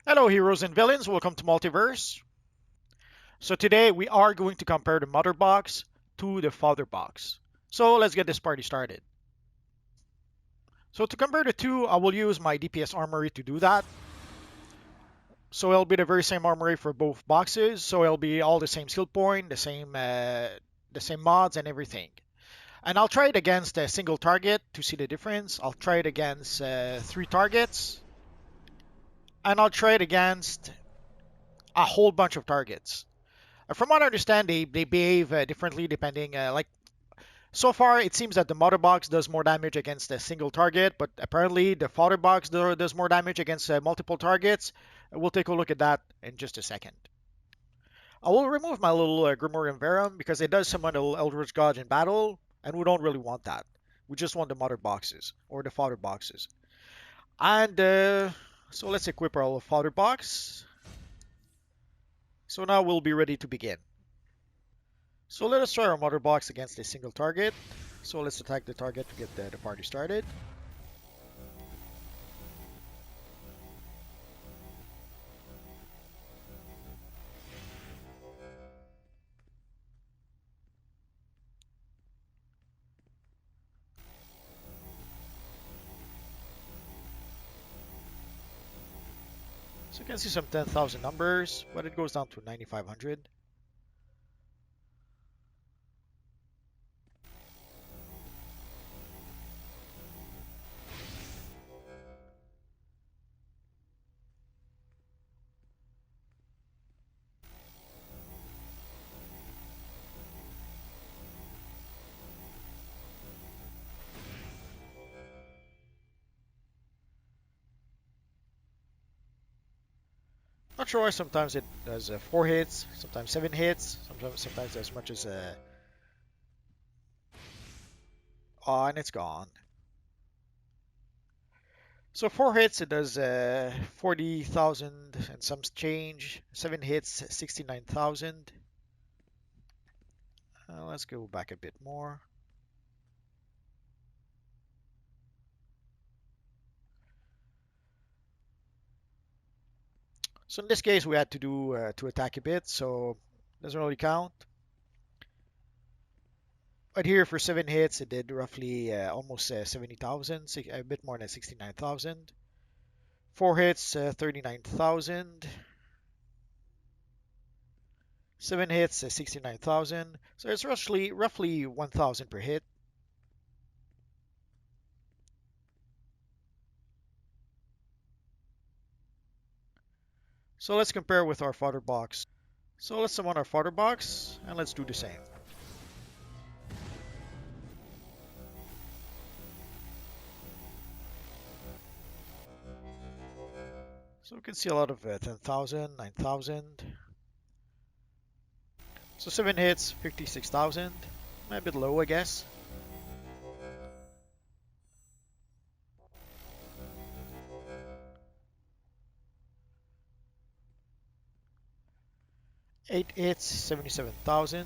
Hello, heroes and villains. Welcome to Multiverse. So today we are going to compare the Motherbox to the Fatherbox. So let's get this party started. So to compare the two, I will use my DPS armory to do that. So it'll be the very same armory for both boxes. So it'll be all the same skill point, the same mods and everything. And I'll try it against a single target to see the difference. I'll try it against three targets, and I'll try it against a whole bunch of targets. From what I understand, they behave differently depending. So far, it seems that the mother box does more damage against a single target, but apparently the father box does more damage against multiple targets. We'll take a look at that in just a second. I will remove my little Grimorian Verum because it does summon Eldritch Gods in battle, and we don't really want that. We just want the mother boxes or the father boxes. And so let's equip our father box. So now we'll be ready to begin. So let us try our mother box against a single target. So let's attack the target to get the party started. So you can see some 10,000 numbers, but it goes down to 9,500. Not sure why sometimes it does 4 hits, sometimes 7 hits, sometimes as much as oh, and it's gone. So 4 hits it does 40,000 and some change. 7 hits 69,000. Let's go back a bit more. So in this case we had to do to attack a bit, so doesn't really count. But here for 7 hits, it did roughly almost 70,000, a bit more than 69,000. 4 hits, 39,000. 7 hits, 69,000. So it's roughly 1,000 per hit. So let's compare with our father box. So let's summon our father box and let's do the same. So we can see a lot of 10,000, 9,000. So 7 hits, 56,000. A bit low, I guess. 8 hits, 77,000.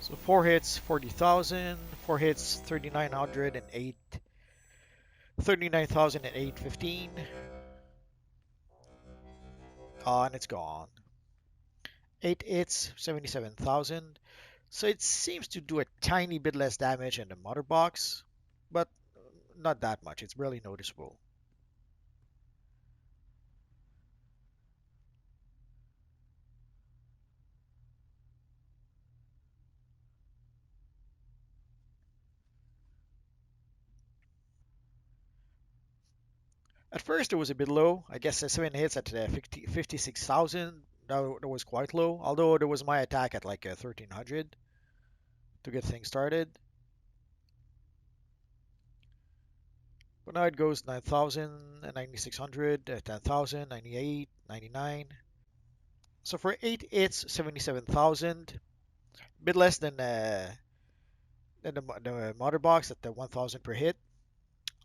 So 4 hits, 40,000. 4 hits, 3,908. 39,815. And it's gone. 8 hits, 77,000. So it seems to do a tiny bit less damage in the mother box, but not that much. It's barely noticeable. At first it was a bit low. I guess 7 hits at 56,000. That was quite low. Although there was my attack at like 1,300 to get things started. But now it goes 9,000, 9,600, 10,000, 98, 99. So for 8 hits, 77,000. A bit less than the mother box at the 1,000 per hit.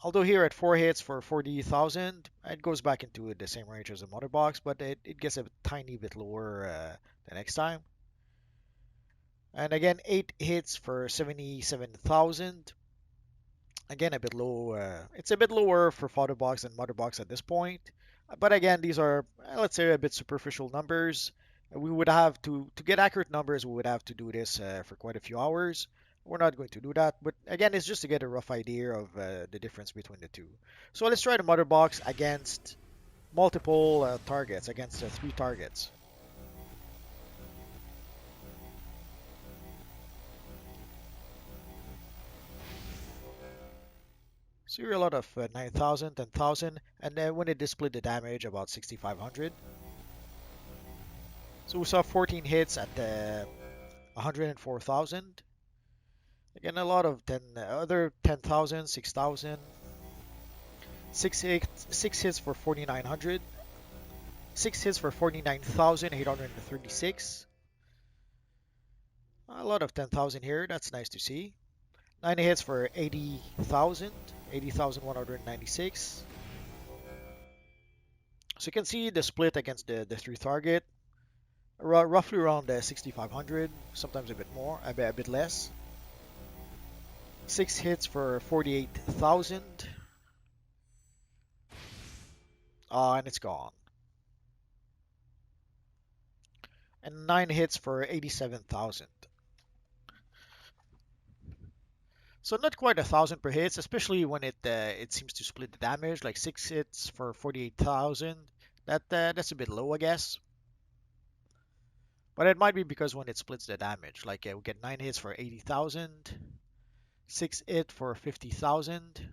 Although here at 4 hits for 40,000, it goes back into the same range as the Motherbox, but it gets a tiny bit lower the next time. And again, 8 hits for 77,000. Again, a bit low. It's a bit lower for Fatherbox and Motherbox at this point. But again, these are, let's say, a bit superficial numbers. We would have to get accurate numbers, we would have to do this for quite a few hours. We're not going to do that. But again, it's just to get a rough idea of the difference between the two. So let's try the Motherbox against multiple targets, against 3 targets. So you're a lot of 9,000, 10,000, and then when it split the damage, about 6,500. So we saw 14 hits at 104,000. Again, a lot of 10, other 10,000, 6,000. 6 hits for 4,900. 6 hits for 49,836. A lot of 10,000 here. That's nice to see. 9 hits for 80,000. 80,196. So you can see the split against the 3 target. Roughly around 6,500. Sometimes a bit more, a bit less. 6 hits for 48,000. And it's gone. And 9 hits for 87,000. So not quite 1,000 per hits, especially when it seems to split the damage, like 6 hits for 48,000. That's a bit low, I guess. But it might be because when it splits the damage, like we get 9 hits for 80,000, 6 hit for 50,000,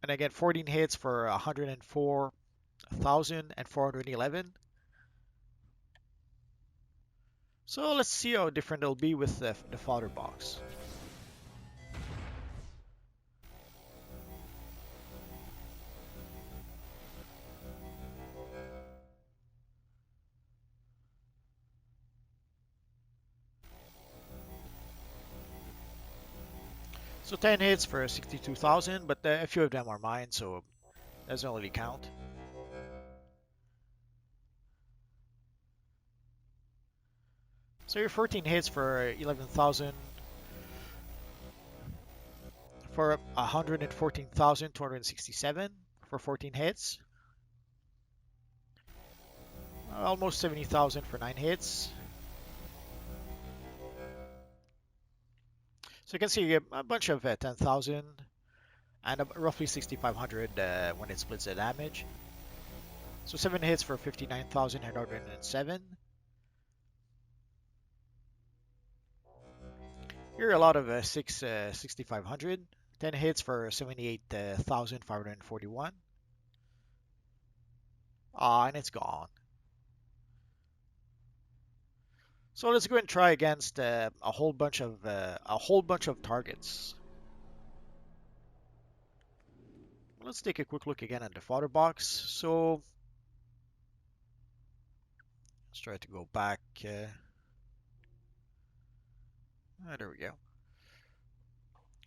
and I get 14 hits for 104,000 and 411. So let's see how different it'll be with the Fatherbox. So 10 hits for 62,000, but a few of them are mine, so it doesn't really count. So your 14 hits for 11,000 for 114,267 for 14 hits. Almost 70,000 for 9 hits. So you can see a bunch of 10,000 and roughly 6,500 when it splits the damage. So 7 hits for 59,807. Here are a lot of 6,500. 10 hits for 78,541. And it's gone. So let's go and try against a whole bunch of targets. Let's take a quick look again at the Fatherbox. So let's try to go back. There we go.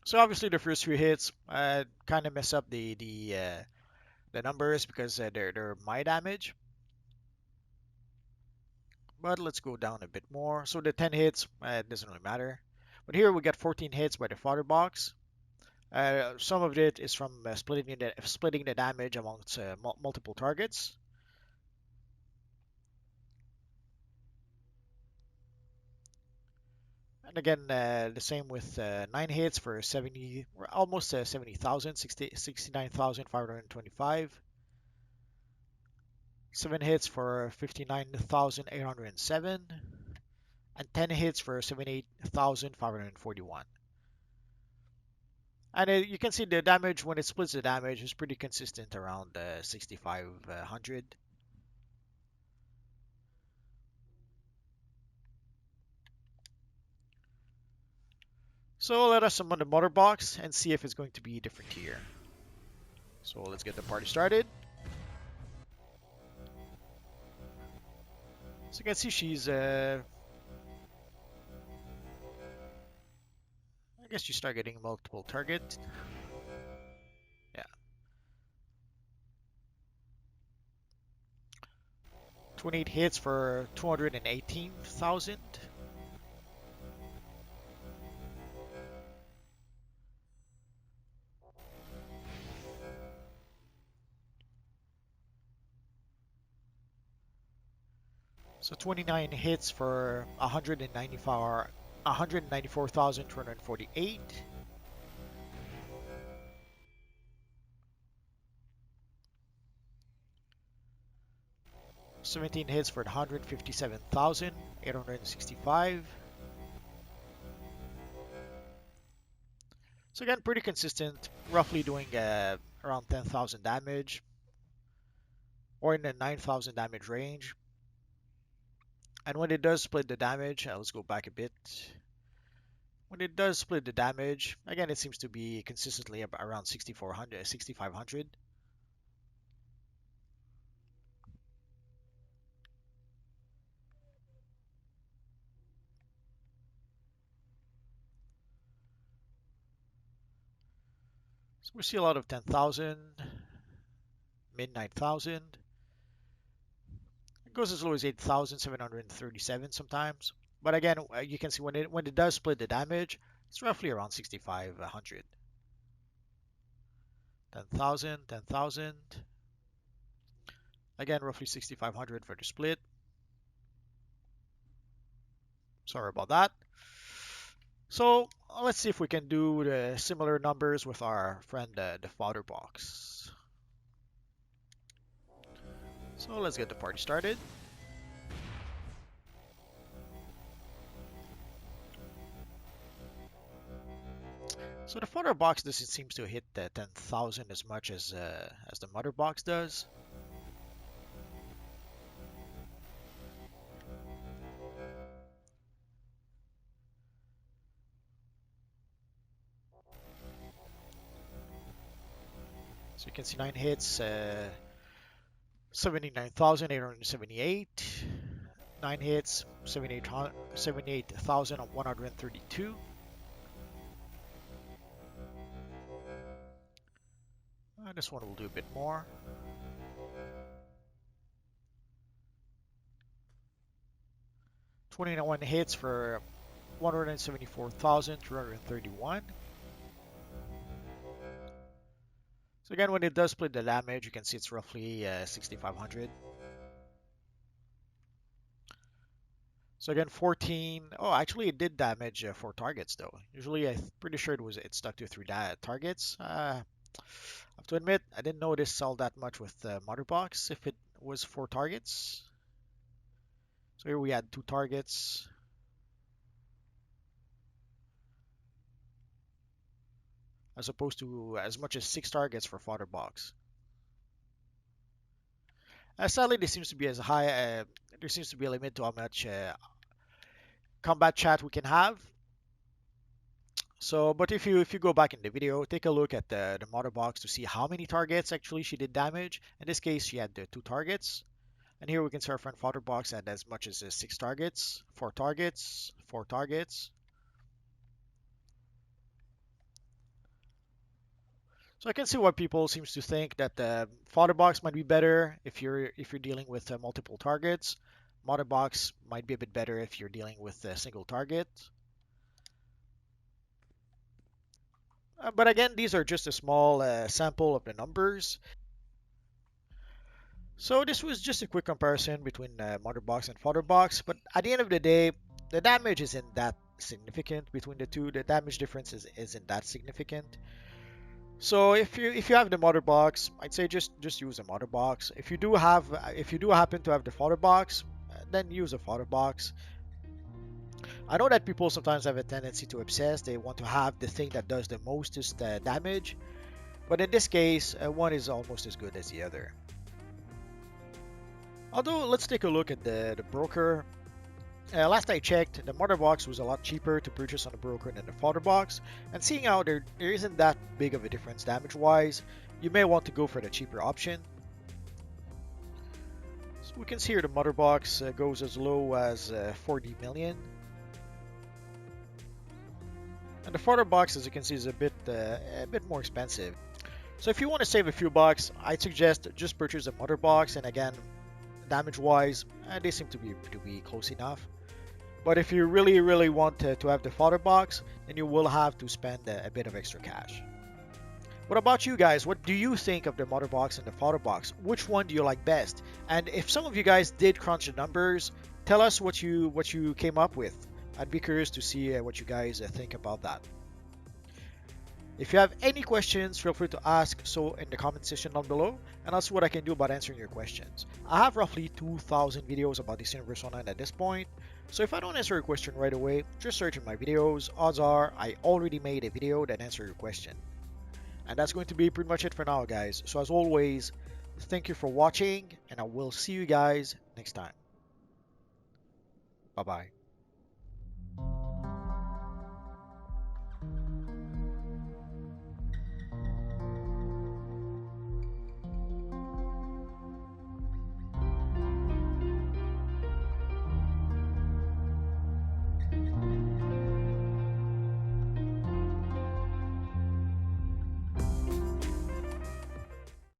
So obviously the first few hits kind of mess up the numbers because they're my damage. But let's go down a bit more. So the 10 hits doesn't really matter. But here we got 14 hits by the Fatherbox. Some of it is from splitting the damage amongst multiple targets. And again, the same with 9 hits for 70, almost 70,000, 69,525. 7 hits for 59,807. And 10 hits for 78,541. And you can see the damage, when it splits the damage, is pretty consistent around 6,500. So let us summon the Motherbox and see if it's going to be different here. So let's get the party started. So you can see she's I guess you start getting multiple target. Yeah. 28 hits for 218,000. So 29 hits for 194,248. 17 hits for 157,865. So again, pretty consistent, roughly doing around 10,000 damage, or in the 9,000 damage range. And when it does split the damage, let's go back a bit. When it does split the damage, again, it seems to be consistently around 6,400, 6,500. So we see a lot of 10,000, mid 9,000. It goes as low as 8,737 sometimes. But again, you can see when it does split the damage, it's roughly around 6,500. 10,000, 10,000. Again, roughly 6,500 for the split. Sorry about that. So let's see if we can do the similar numbers with our friend the Fatherbox. So let's get the party started. So the Fatherbox doesn't seem to hit the 10,000 as much as the Motherbox does. So you can see 9 hits, 79,878. 9 hits, 78,132. This one will do a bit more. 21 hits for 174,331. So again, when it does split the damage, you can see it's roughly 6,500. So again, 14. Oh, actually, it did damage 4 targets though. Usually, I'm pretty sure it stuck to 3 targets. I have to admit, I didn't notice all that much with Motherbox if it was 4 targets. So here we had 2 targets. As opposed to as much as 6 targets for Fatherbox. Sadly, there seems to be there seems to be a limit to how much combat chat we can have. So, but if you go back in the video, take a look at the Motherbox to see how many targets actually she did damage. In this case, she had 2 targets. And here we can see our friend Fatherbox had as much as 6 targets, 4 targets, 4 targets. So I can see why people seems to think that the Fatherbox might be better if you're dealing with multiple targets. Motherbox might be a bit better if you're dealing with a single target. But again, these are just a small sample of the numbers. So this was just a quick comparison between Motherbox and Fatherbox. But at the end of the day, the damage isn't that significant between the two. The damage difference isn't that significant. So if you have the Motherbox, I'd say just use a Motherbox. If you do happen to have the Fatherbox, then use a Fatherbox. I know that people sometimes have a tendency to obsess. They want to have the thing that does the mostest damage, but in this case, one is almost as good as the other. Although, let's take a look at the broker. Last I checked, the Motherbox was a lot cheaper to purchase on the broker than the Fatherbox, and seeing how there isn't that big of a difference damage-wise, you may want to go for the cheaper option. So we can see here the Motherbox goes as low as 40 million. And the Fatherbox, as you can see, is a bit more expensive. So if you want to save a few bucks, I'd suggest just purchase a Motherbox. And again, damage-wise, they seem to be close enough. But if you really want to have the Fatherbox, then you will have to spend a bit of extra cash. What about you guys? What do you think of the Motherbox and the Fatherbox? Which one do you like best? And if some of you guys did crunch the numbers, tell us what you came up with. I'd be curious to see what you guys think about that. If you have any questions, feel free to ask so in the comment section down below, and I'll see what I can do about answering your questions. I have roughly 2,000 videos about this Universe Online at this point, so if I don't answer your question right away, just search in my videos. Odds are I already made a video that answers your question. And that's going to be pretty much it for now, guys. So as always, thank you for watching, and I will see you guys next time. Bye-bye.